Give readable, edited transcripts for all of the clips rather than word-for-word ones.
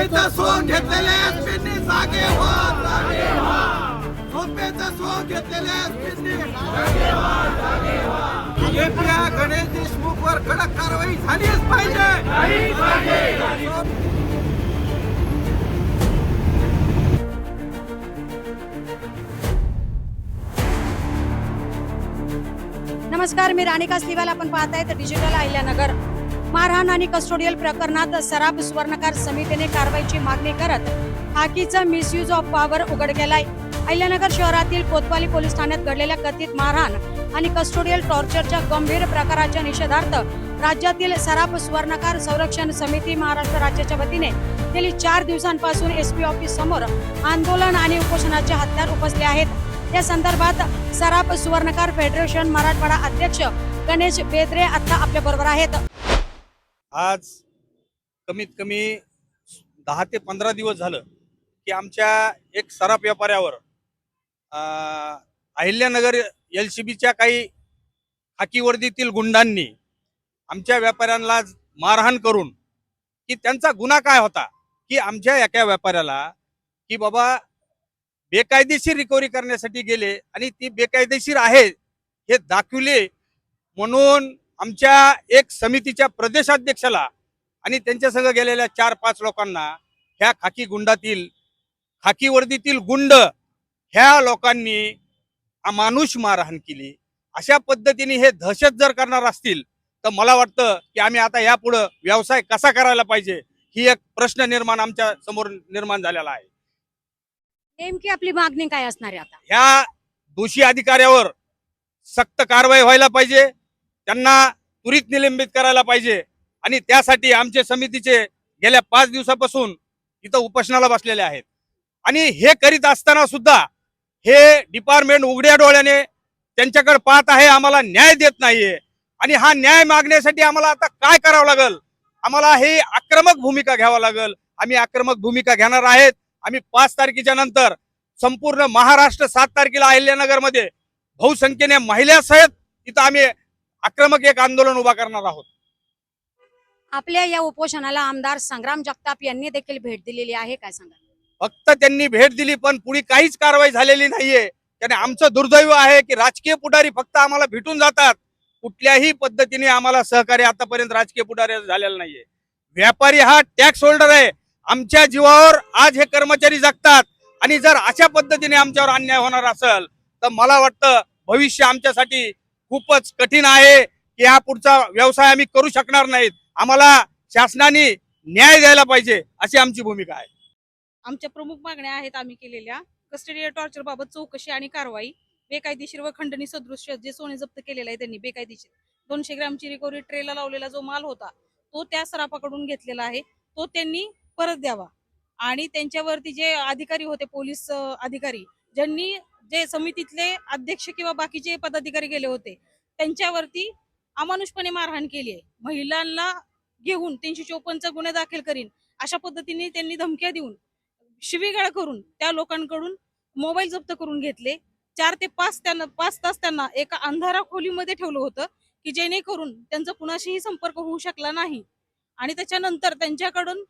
सोंग घेतलेले एसपींनी जागे व्हा, जागे व्हा. झोपेचं सोंग घेतलेले एसपींनी जागे व्हा, जागे व्हा. एपीया गणेश देशमुखवर कडक कारवाई झालीच पाहिजे. नमस्कार, मी राणिका स्लिवाल. आपण पाहताय डिजिटल अहिल्यानगर. मारहाण आणि कस्टोडियल प्रकरणात सराफ स्वर्णकार समितीने कारवाईची मागणी करत खाकीचा मिसयूज ऑफ पॉवर उघड केलाय. अहिल्यानगर शहरातील कोतवाली पोलीस ठाण्यात घडलेल्या कथित मारहाण आणि कस्टोडियल टॉर्चरच्या गंभीर प्रकाराच्या निषेधार्थ राज्यातील सराफ स्वर्णकार संरक्षण समिती महाराष्ट्र राज्याच्या वतीने गेली 4 दिवसांपासून एसपी ऑफिस समोर आंदोलन आणि उपोषणाचे हत्यार उपसले आहेत. या संदर्भात सराफ स्वर्णकार फेडरेशन मराठवाडा अध्यक्ष गणेश बेदरे आता आपल्या बरोबर आहेत. आज कमीत कमी 10 ते 15 दिवस झालं की आमच्या एक सराफ व्यापाऱ्यावर अहिल्यानगर LCBच्या काही खाकी वर्दीतील गुंडांनी आमच्या व्यापाऱ्यांना मारहाण करून की त्यांचा गुन्हा काय होता की आमच्या एका व्यापाऱ्याला की बाबा बेकायदेशीर रिकव्हरी करण्यासाठी गेले आणि ती बेकायदेशीर आहे हे दाखवले म्हणून आमच्या एक समितीच्या प्रदेशाध्यक्षाला आणि त्यांच्या संग गेलेल्या 4-5 लोकांना ह्या खाकी वर्दीतील गुंड ह्या लोकांनी अमानुष मारहाण केली. अशा पद्धतीने हे दहशत जर करणार असतील तर मला वाटतं की आम्ही आता यापुढे व्यवसाय कसा करायला पाहिजे ही एक प्रश्न आमच्या समोर निर्माण झालेला आहे. नेमकी आपली मागणी काय असणार आहे आता? ह्या दोषी अधिकाऱ्यावर सक्त कारवाई व्हायला पाहिजे, त्यांना त्वरित निलंबित करायला पाहिजे आणि त्यासाठी आमचे समितीचे गेल्या 5 दिवसापासून इथं उपोषणाला बसलेले आहेत. आणि हे करीत असताना सुद्धा हे डिपार्टमेंट उघड्या डोळ्याने त्यांच्याकडे पाहत आहे, आम्हाला न्याय देत नाहीये. आणि हा न्याय मागण्यासाठी आम्हाला आता काय करावं लागेल? आम्हाला हे आक्रमक भूमिका घ्यावं लागेल. आम्ही आक्रमक भूमिका घेणार आहेत. आम्ही 5 तारखेच्या नंतर संपूर्ण महाराष्ट्र 7 तारखेला अहिल्यानगरमध्ये बहुसंख्येने महिलासहित इथं आम्ही आक्रमक एक आंदोलन उभा करणार आहोत. आपल्या या उपोषणाला आमदार संग्राम जगताप यांनी देखील भेट दिलेली आहे, काय सांगा? फक्त त्यांनी भेट दिली पण पुढे काहीच कारवाई झालेली नाहीये. त्याने आमचं दुर्दैव आहे की राजकीय पुढारी फक्त आम्हाला भेटून जातात, कुठल्याही पद्धतीने आम्हाला सहकार्य आतापर्यंत राजकीय पुढारी झालेला नाहीये. व्यापारी हा टॅक्स होल्डर आहे. आमच्या जीवावर आज हे कर्मचारी जगतात आणि जर अशा पद्धतीने आमच्यावर अन्याय होणार असेल तर मला वाटतं भविष्य आमच्यासाठी खूपच कठीण आहे की हा पुढचा व्यवसाय आम्ही करू शकणार नाहीत. आम्हाला शासनाने न्याय द्यायला पाहिजे अशी आमची भूमिका आहे. आमच्या प्रमुख मागण्या आहेत आम्ही केलेल्या. कस्टडियल टॉर्चर बाबत चौकशी आणि कारवाई, बेकायदेशीर व खंडणी सदृश जे सोने जप्त केलेलं आहे त्यांनी बेकायदेशीर 200 ग्रॅमची रिकव्हरी ट्रेला लावलेला जो माल होता तो त्या सराफाकडून घेतलेला आहे, तो त्यांनी परत द्यावा. आणि त्यांच्यावरती जे अधिकारी होते, पोलीस अधिकारी, ज्यांनी जे समितीतले अध्यक्ष किंवा बाकीचे पदाधिकारी गेले होते त्यांच्यावरती अमानुषपणे मारहाण केली आहे. महिलांना घेऊन 354 गुन्हे दाखल करीन अशा पद्धतीने त्यांनी धमक्या देऊन शिवीगाळ करून त्या लोकांकडून मोबाईल जप्त करून घेतले. 4 ते 5 तास त्यांना एका अंधारा खोलीमध्ये ठेवलं होतं की जेणेकरून त्यांचा कुणाशीही संपर्क होऊ शकला नाही. आणि त्याच्यानंतर त्यांच्याकडून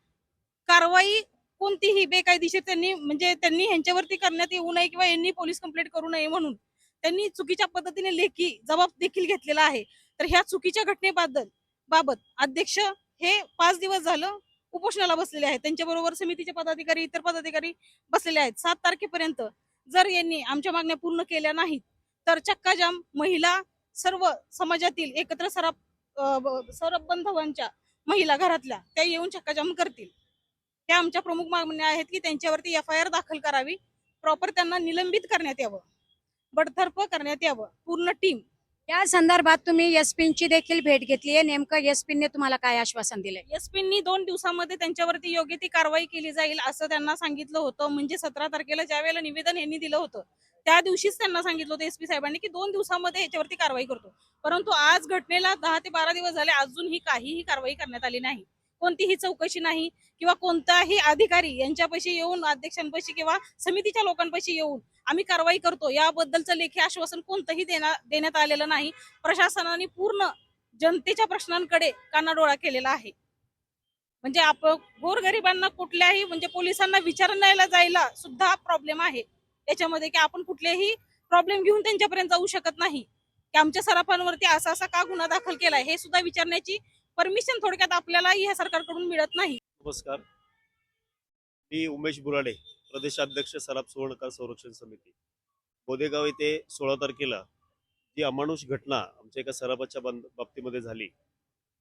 कारवाई कोणतीही बेकायदेशीर त्यांनी ह्यांच्यावरती करण्यात येऊ नये किंवा यांनी पोलीस कंप्लेंट करू नये म्हणून त्यांनी चुकीच्या पद्धतीने लेखी जबाब देखील घेतलेला आहे. तर ह्या चुकीच्या घटनेबाबत अध्यक्ष हे 5 दिवस झालं उपोषणाला बसलेले आहेत. त्यांच्याबरोबर समितीचे पदाधिकारी, इतर पदाधिकारी बसलेले आहेत. 7 तारखेपर्यंत जर यांनी आमच्या मागण्या पूर्ण केल्या नाहीत तर चक्काजाम, महिला, सर्व समाजातील एकत्र सराफ बांधवांच्या महिला घरातल्या त्या येऊन चक्काजाम करतील. त्या आमच्या प्रमुख मागण्या आहेत की त्यांच्यावरती FIR दाखल करावी, प्रॉपर त्यांना निलंबित करण्यात यावं, बडतर्फ करण्यात यावं पूर्ण टीम. या संदर्भात तुम्ही एसपींची देखील भेट घेतली आहे. नेमकं एसपीने तुम्हाला काय आश्वासन दिलंय? एसपींनी 2 दिवसामध्ये त्यांच्यावरती योग्य ती कारवाई केली जाईल असं त्यांना सांगितलं होतं. म्हणजे 17 तारखेला ज्या वेळेला निवेदन यांनी दिलं होतं त्या दिवशीच त्यांना सांगितलं होतं एसपी साहेबांनी की 2 दिवसामध्ये याच्यावरती कारवाई करतो. परंतु आज घटनेला 10 ते 12 दिवस झाले, अजूनही काहीही कारवाई करण्यात आली नाही. कोणतीही चौकशी नाही किंवा कोणताही अधिकारी यांच्यापाशी येऊन, अध्यक्षांपाशी किंवा समितीच्या लोकांपाशी येऊन आम्ही कारवाई करतो याबद्दलचं लेखी आश्वासन कोणतंही देण्यात आलेलं नाही. प्रशासनाने पूर्ण जनतेच्या प्रश्नांकडे कानाडोळा केलेला आहे. म्हणजे आपण गोरगरिबांना कुठल्याही म्हणजे पोलिसांना विचारण्याला जायला सुद्धा प्रॉब्लेम आहे याच्यामध्ये, की आपण कुठलेही प्रॉब्लेम घेऊन त्यांच्यापर्यंत जाऊ शकत नाही, की आमच्या सराफांवरती असा असा का गुन्हा दाखल केलाय हे सुद्धा विचारण्याची परमिशन थोडक्यात आपल्याला ह्या सरकारकडून मिळत नाही. नमस्कार, मी उमेश बुराडे, प्रदेशाध्यक्ष सराफ सुवर्णकार संरक्षण समिती. बोदेगाव येथे 16 तारखेला जी अमानुष घटना आमच्या एका सराफाच्या बाबतीमध्ये झाली,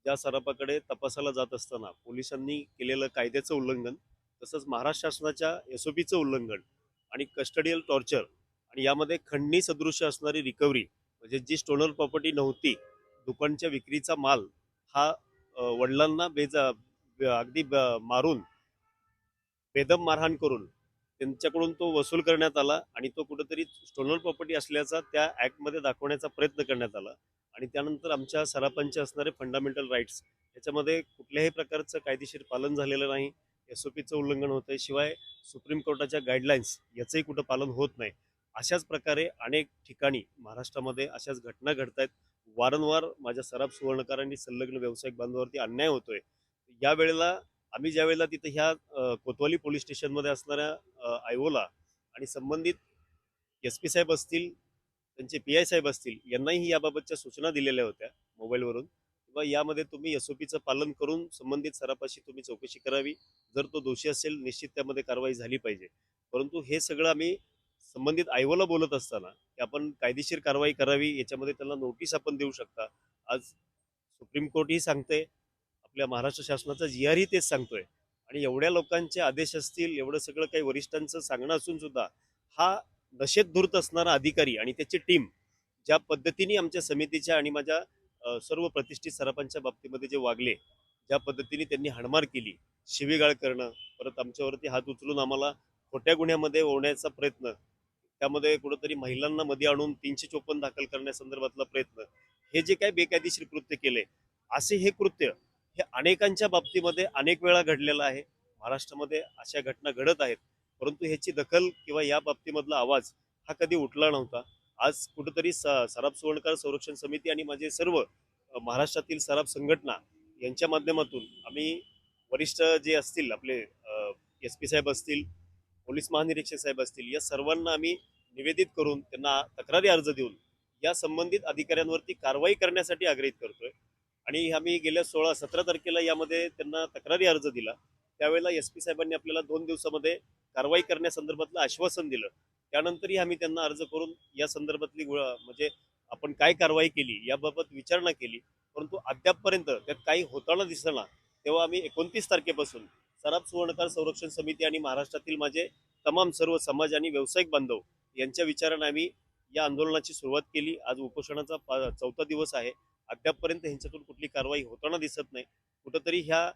त्या सराफाकडे तपासाला जात असताना पोलिसांनी केलेलं कायद्याचं उल्लंघन, तसंच महाराष्ट्र शासनाच्या SOPचं उल्लंघन आणि कस्टडियल टॉर्चर आणि यामध्ये खंडणी सदृश्य असणारी रिकव्हरी, म्हणजे जी स्टोनर प्रॉपर्टी नव्हती, दुकानच्या विक्रीचा माल हा वडिलांना अगदी मारून बेदम मारहाण करून त्यांच्याकडून तो वसूल करण्यात आला आणि तो कुठेतरी स्टोनर प्रॉपर्टी असल्याचा त्या ॲक्टमध्ये दाखवण्याचा प्रयत्न करण्यात आला. आणि त्यानंतर आमच्या सराफांचे असणारे फंडामेंटल राईट्स याच्यामध्ये कुठल्याही प्रकारचं कायदेशीर पालन झालेलं नाही. SOPचं उल्लंघन होतं आहे, शिवाय सुप्रीम कोर्टाच्या गाईडलाईन्स याचंही कुठं पालन होत नाही. अशाच प्रकारे अनेक ठिकाणी महाराष्ट्रामध्ये अशाच घटना घडत आहेत. वारंवार माझ्या सराफ सुवर्णकारांनी संलग्न व्यावसायिक बांधवावरती अन्याय होतोय. या वेळेला आम्ही ज्या वेळेला तिथे ह्या कोतवाली पोलीस स्टेशनमध्ये असणाऱ्या आयओला आणि संबंधित SP साहेब असतील, त्यांचे PI साहेब असतील, यांनाही याबाबतच्या सूचना दिलेल्या होत्या मोबाईलवरून, किंवा यामध्ये तुम्ही SOPचं पालन करून संबंधित सराफाशी तुम्ही चौकशी करावी, जर तो दोषी असेल निश्चित त्यामध्ये कारवाई झाली पाहिजे. परंतु हे सगळं आम्ही संबंधित आयओला बोलत असताना की आपण कायदेशीर कारवाई करावी, याच्यामध्ये त्यांना नोटीस आपण देऊ शकता. आज सुप्रीम कोर्टही सांगते, आपल्या महाराष्ट्र शासनाचा GR ही तेच सांगतोय. आणि एवढ्या लोकांचे आदेश असतील, एवढं सगळं काही वरिष्ठांचं सांगणं असून सुद्धा हा नशेत धूर्त असणारा अधिकारी आणि त्याची टीम ज्या पद्धतीने आमच्या समितीच्या आणि माझ्या सर्व प्रतिष्ठित सराफांच्या बाबतीमध्ये जे वागले, ज्या पद्धतीने त्यांनी हाणमार केली, शिवीगाळ करणं, परत आमच्यावरती हात उचलून आम्हाला खोट्या गुन्ह्यामध्ये ओढण्याचा प्रयत्न, त्यामध्ये कुठंतरी महिलांना मध्ये आणून 354 दाखल करण्यासंदर्भातला प्रयत्न, हे जे काही बेकायदेशीर कृत्य केले, असे हे कृत्य हे अनेकांच्या बाबतीमध्ये अनेक वेळा घडलेलं आहे. महाराष्ट्रामध्ये अशा घटना घडत आहेत, परंतु ह्याची दखल किंवा या बाबतीमधला आवाज हा कधी उठला नव्हता. आज कुठंतरी सराफ सुवर्णकार संरक्षण समिती आणि माझे सर्व महाराष्ट्रातील सराफ संघटना यांच्या माध्यमातून आम्ही वरिष्ठ जे असतील आपले SP साहेब असतील, पोलीस महानिरीक्षक साहेब असतील, या सर्वांना आम्ही निवेदित करून त्यांना तक्रारी अर्ज देऊन या संबंधित अधिकाऱ्यांवरती कारवाई करण्यासाठी आग्रहित करतोय. आणि आम्ही गेल्या 16-17 तारखेला यामध्ये त्यांना तक्रारी अर्ज दिला. त्यावेळेला SP साहेबांनी आपल्याला 2 दिवसामध्ये कारवाई करण्यासंदर्भातलं आश्वासन दिलं. त्यानंतरही आम्ही त्यांना अर्ज करून या संदर्भातली म्हणजे आपण काय कारवाई केली याबाबत विचारणा केली, परंतु अद्यापपर्यंत त्यात काही होताना दिसना. तेव्हा आम्ही 29 तारखेपासून सराफ सुवर्णकार संरक्षण समिती आणि महाराष्ट्रातील माझे तमाम सर्व समाज आणि व्यावसायिक बांधव यांच्या विचाराने आम्ही या आंदोलनाची सुरुवात केली. आज उपोषणाचा 4था दिवस आहे. अद्यापपर्यंत ह्यांच्यातून कुठली कारवाई होताना दिसत नाही. कुठंतरी ह्या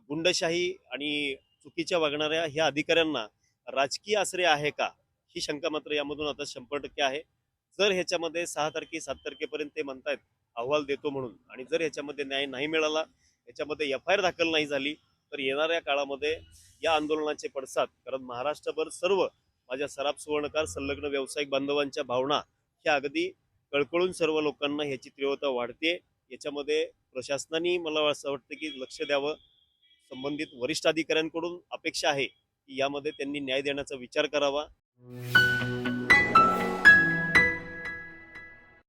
गुंडशाही आणि चुकीच्या वागणाऱ्या ह्या अधिकाऱ्यांना राजकीय आश्रय आहे का, ही शंका मात्र यामधून आता 100% आहे. जर ह्याच्यामध्ये 6 तारखे 7 तारखेपर्यंत ते म्हणतायत अहवाल देतो म्हणून, आणि जर ह्याच्यामध्ये न्याय नाही मिळाला, ह्याच्यामध्ये FIR दाखल नाही झाली, तर येणाऱ्या काळामध्ये या आंदोलनाचे पडसाद, कारण महाराष्ट्रभर सर्व माझ्या सराफ सुवर्णकार संलग्न व्यावसायिक बांधवांच्या भावना ह्या अगदी कळकळून सर्व लोकांना ह्याची तीव्रता वाढते. याच्यामध्ये प्रशासनाने मला असं वाटतं की लक्ष द्यावं. संबंधित वरिष्ठ अधिकाऱ्यांकडून अपेक्षा आहे की यामध्ये त्यांनी न्याय देण्याचा विचार करावा.